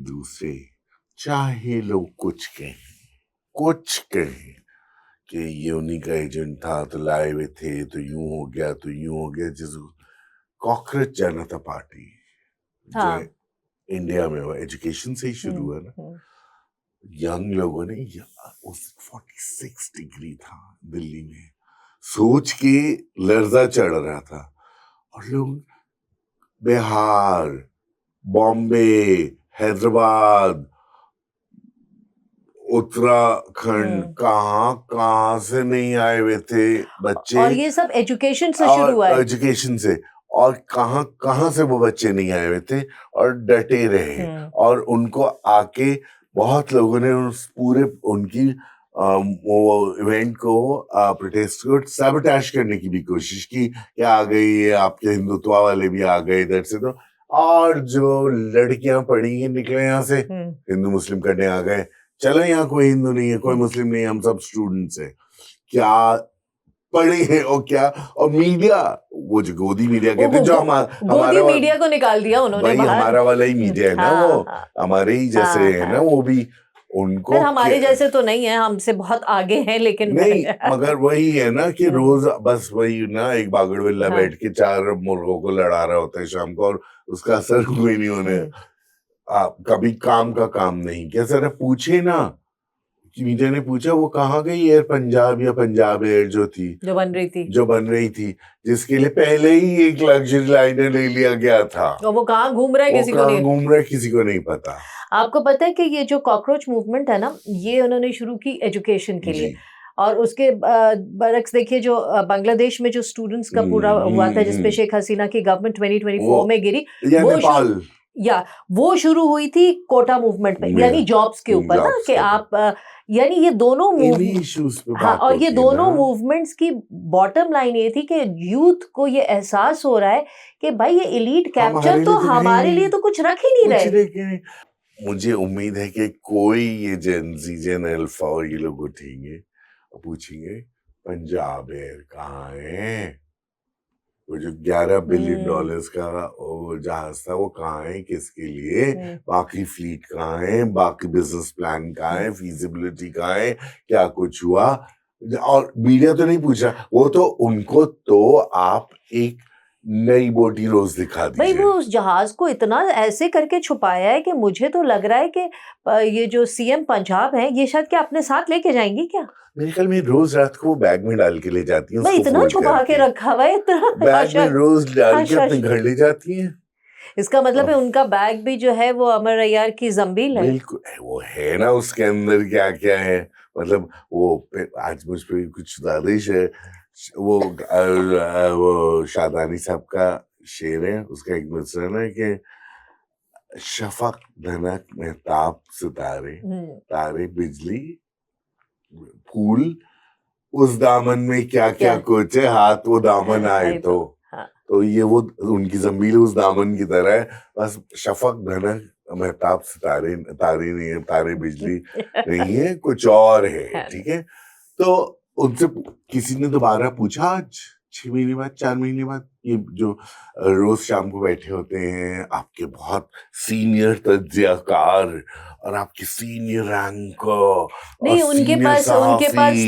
दूसरे, चाहे लोग कुछ कहें कि ये उन्हीं का एजेंट था तो लाए हुए थे तो यूं हो गया तो यूं हो गया। जिस कॉकरोच जनता पार्टी जो हाँ इंडिया में हुआ, एजुकेशन से ही शुरू हुआ ना। यंग लोगों ने उस 46 डिग्री था दिल्ली में, सोच के लर्जा चढ़ रहा था। और लोग बिहार, बॉम्बे, हैदराबाद, उत्तराखंड, कहाँ से नहीं आए हुए थे बच्चे। और ये सब एजुकेशन से शुरू हुआ है। एजुकेशन से, और कहाँ से वो बच्चे नहीं आए हुए थे और डटे रहे। और उनको आके बहुत लोगों ने उस पूरे उनकी वो इवेंट को, प्रोटेस्ट को सैबोटेज करने की भी कोशिश की कि आ गई है आपके हिंदुत्व वाले भी आ गए इधर से। तो और जो लड़कियां पढ़ी निकले यहाँ से, हिंदू मुस्लिम करने आ गए। चलो यहाँ कोई हिंदू नहीं है, कोई मुस्लिम नहीं है, हम सब स्टूडेंट्स हैं। क्या पढ़े हैं और क्या। और मीडिया, वो जो गोदी मीडिया कहते हैं, जो गोदी मीडिया को निकाल दिया उन्होंने बाहर। हमारा वाला ही मीडिया है ना, वो हमारे ही जैसे है ना, वो भी उनको हमारे जैसे तो नहीं है, हमसे बहुत आगे हैं, लेकिन नहीं, मगर वही है ना कि रोज बस वही ना, एक बागड़विल्ला बैठ के 4 मुर्गों को लड़ा रहा होता है शाम को, और उसका असर कोई नहीं होने। कभी काम का काम नहीं किया। जरा पूछे ना, मीडिया ने पूछा वो कहाँ गई एयर पंजाब या पंजाब एयर जो बन रही थी, जिसके लिए पहले ही एक लग्जरी लाइनर ले लिया गया था। तो वो कहाँ घूम रहा है किसी को नहीं पता। आपको पता है कि ये जो कॉकरोच मूवमेंट है ना, ये उन्होंने शुरू की एजुकेशन के लिए। और उसके बरक्स देखिए, जो बांग्लादेश में जो स्टूडेंट्स का पूरा हुआ था, जिसपे शेख हसीना की गवर्नमेंट 2024 में गिरी, वो शुरू हुई थी कोटा मूवमेंट में, यानी जॉब्स के ऊपर ना, कि आप यानी ये दोनों और ये दोनों मूवमेंट्स की बॉटम लाइन ये थी कि यूथ को ये एहसास हो रहा है कि भाई ये एलीट कैप्चर तो हमारे लिए तो कुछ रख ही नहीं रहे। मुझे उम्मीद है कि कोई ये जेन अल्फा और ये लोग उठेंगे और पूछेंगे पंजाब एयर कहाँ है, वो जो $11 बिलियन का वो जहाज था, वो कहाँ है, किसके लिए, बाकी फ्लीट कहाँ है, बाकी बिजनेस प्लान कहाँ है, फीजिबिलिटी कहाँ है, क्या कुछ हुआ। और मीडिया तो नहीं पूछ रहा, वो तो उनको तो आप एक नई बोटी रोज दिखा दीजिए। भाई वो उस जहाज को इतना ऐसे करके छुपाया है कि मुझे तो लग रहा है कि ये जो सीएम पंजाब है, ये शायद क्या अपने साथ लेके जाएंगी क्या? मेरे ख्याल में रोज रात को वो बैग में डाल के ले जाती हैं। भाई इतना छुपा के रखा हुआ है, इतना बैग में रोज डाल के अपने घर ले जाती हैं। इसका मतलब है उनका बैग भी जो है वो अमर अय्यर की जंबील है। बिल्कुल, वो है ना, उसके अंदर क्या क्या है। मतलब वो आज मुझ पे कुछ दादिश है, वो शादानी साहब का शेर है, उसका एक मिसरन है कि शफक धनक महताब सितारे, तारे बिजली फूल, उस दामन में क्या क्या कुछ है, हाथ वो दामन आए तो ये वो उनकी जमीन उस दामन की तरह है। बस शफक धनक महताब सितारे, तारे नहीं है, तारे बिजली नहीं है, कुछ और है। ठीक है, तो उनसे किसी ने दोबारा पूछा आज 6 महीने बाद, 4 महीने बाद, ये जो रोज शाम को बैठे होते हैं आपके बहुत सीनियर तज्जियाकार और आपके सीनियर रैंकर, नहीं उनके पास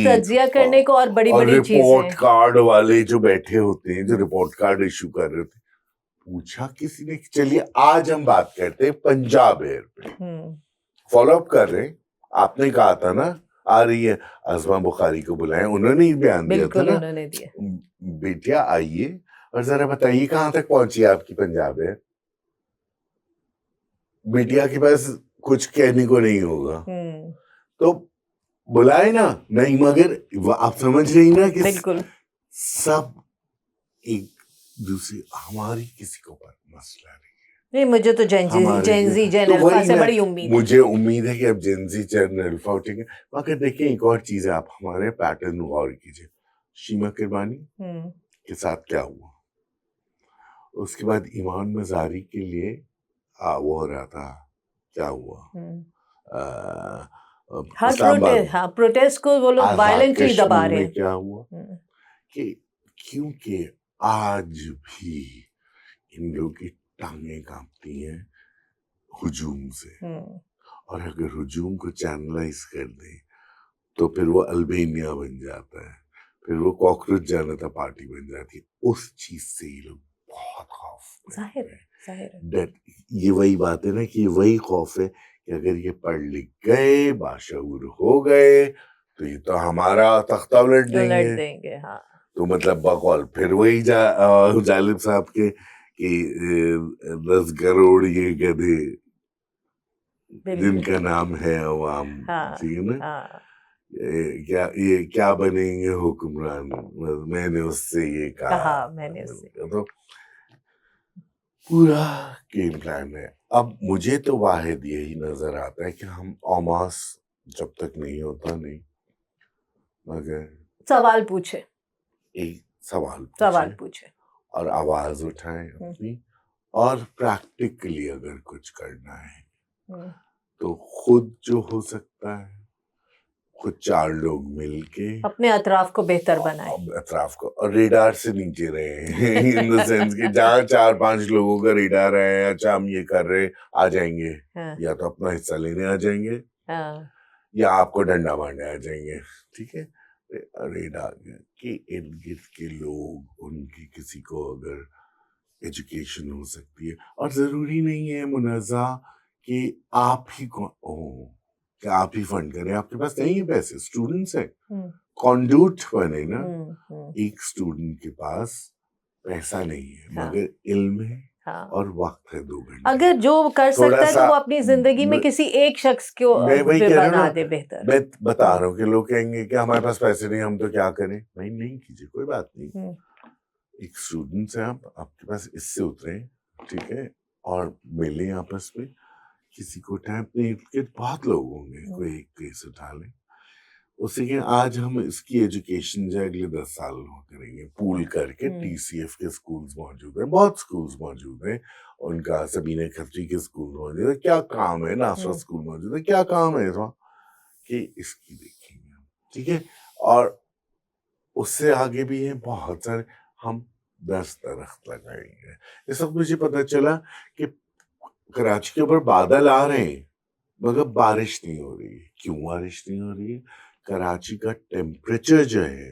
तज्जिया करने को और बड़ी बड़ी चीजें, रिपोर्ट कार्ड वाले जो बैठे होते हैं, जो रिपोर्ट कार्ड इशू कर रहे थे, पूछा किसी ने। चलिए आज हम बात करते हैं पंजाब एयर पे, फॉलो अप कर रहे हैं। आपने कहा था ना आ रही है, अज़मा बुखारी को बुलाएं, उन्होंने ही बयान दिया था ना, उन्होंने दिया। बेटिया आइए और जरा बताइए कहाँ तक पहुंची आपकी पंजाब एयर। बेटिया के पास कुछ कहने को नहीं होगा तो बुलाए ना, नहीं, मगर आप समझ रही ना कि सब एक दूसरे, हमारी किसी को पर मसला नहीं। मुझे तो जेन अल्फा से बड़ी उम्मीद है। मुझे उम्मीद है कि अब जेन अल्फा उठेंगे। मगर देखिए एक और चीज है, आप हमारे पैटर्न गौर कीजिए। शीमा किरमानी के साथ क्या हुआ, उसके बाद ईमान मजारी के लिए वो हो रहा था, क्या हुआ, हर प्रोटेस्ट को वो लोग वायलेंटली दबा रहे हैं। क्या हुआ कि क्योंकि आज भी इन लोगों की टांगें कांपती हैं हुजूम से, और अगर हुजूम को चैनलाइज कर दें तो फिर वो अल्बेनिया बन जाता है, फिर वो कॉकरोच जनता पार्टी बन जाती है। उस चीज से ये लोग बहुत खौफ में जाहिर हैं। है डर, ये वही बात है ना कि वही खौफ है कि अगर ये पढ़ लिख गए, बाशऊर हो गए, तो ये तो हमारा तख्ता उलट देंगे। हाँ। तो मतलब बकौल फिर वही जालिब साहब के कि 10 करोड़ ये गधे जिनका नाम है अवाम, ठीक है ना, हाँ। ये क्या बनेंगे हुक्मरान, मैंने उससे ये कहा। मैंने उससे तो पूरा गेम प्लान है। अब मुझे तो वाहिद यही नजर आता है कि हम औमास जब तक नहीं होता नहीं, मगर सवाल पूछे, एक सवाल पूछे और आवाज उठाएं अपनी, और प्रैक्टिकली अगर कुछ करना है तो खुद जो हो सकता है, खुद 4 लोग मिलके अपने अतराफ को बेहतर बनाए, अतराफ को, और रेडार से नीचे रहे इन द सेंस कि जहाँ 4-5 लोगों का रेडार है, अच्छा हम ये कर रहे आ जाएंगे, या तो अपना हिस्सा लेने आ जाएंगे, या आपको डंडा मारने आ जाएंगे, ठीक है। रेडार के इर्द गिर्द के लोग, उनकी किसी को अगर एजुकेशन हो सकती है, और जरूरी नहीं है मुनज़्ज़ा कि आप ही कि आप ही फंड करें, आपके पास नहीं है पैसे, स्टूडेंट्स है, कॉन्ड्यूट बने ना। एक स्टूडेंट के पास पैसा नहीं है, मगर इल्म है और वक्त है 2 घंटे। अगर जो कर सकता है तो वो अपनी जिंदगी में किसी एक शख्स को बना दे बेहतर। मैं बता रहा हूँ कि लोग कहेंगे कि हमारे पास पैसे नहीं, हम तो क्या करें। भाई नहीं कीजिए, कोई बात नहीं। एक स्टूडेंट है, आपके पास इससे उतरे, ठीक है, और मिले आपस में, किसी को उठाए, अपने बहुत लोग होंगे, कोई एक केस उठा ले, उससे कि आज हम इसकी एजुकेशन जो अगले 10 साल में करेंगे, पूल करके। TCF के स्कूल्स मौजूद हैं, बहुत स्कूल्स मौजूद हैं, उनका सबीना खत्री के स्कूल मौजूद है, क्या काम है, नासरा स्कूल मौजूद है, क्या काम है इसमें, कि इसकी देखेंगे, ठीक है। और उससे आगे भी है बहुत सारे, हम 10 दरख्त लगाएंगे। इस वक्त मुझे पता चला कि कराची के ऊपर बादल आ रहे हैं, मगर बारिश नहीं हो रही है। क्यों बारिश नहीं हो रही है? कराची का टेम्परेचर जो है